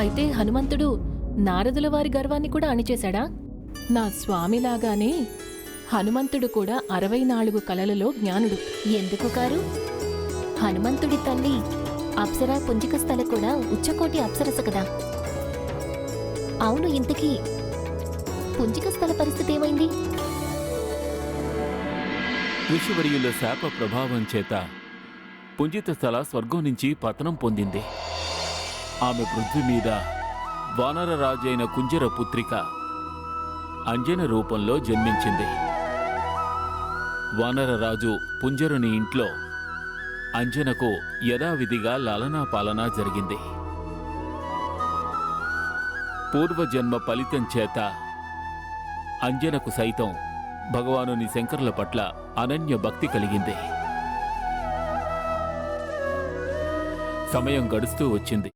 అయితే హనుమంతుడు నారదుల వారి గర్వాన్ని కూడా అణిచేశాడా? నా స్వామిలాగానే హనుమంతుడు కూడా 64 కళలలో జ్ఞానుడు. ఎందుకు కారు? హనుమంతుడి తల్లి అప్సరా పుంజికస్థల కూడా ఉచ్చకోటి అప్సరస కదా. అవును, ఇంతకీ పుంజికస్థల పరిస్థితి ఏమైంది? ఋషివర్యుల శాప ప్రభావం చేత పుంజిత స్థల స్వర్గం నుంచి పతనం పొందింది. ఆమె పృథ్వీ మీద వానరరాజైన కుంజర పుత్రిక అంజన రూపంలో జన్మించింది. వానరరాజు పుంజరుని ఇంట్లో అంజనకు యథావిధిగా లాలనా పాలనా జరిగింది. పూర్వజన్మ ఫలితం చేత అంజనకు సైతం భగవానుని శంకరుల పట్ల అనన్య భక్తి కలిగింది. సమయం గడుస్తూ వచ్చింది.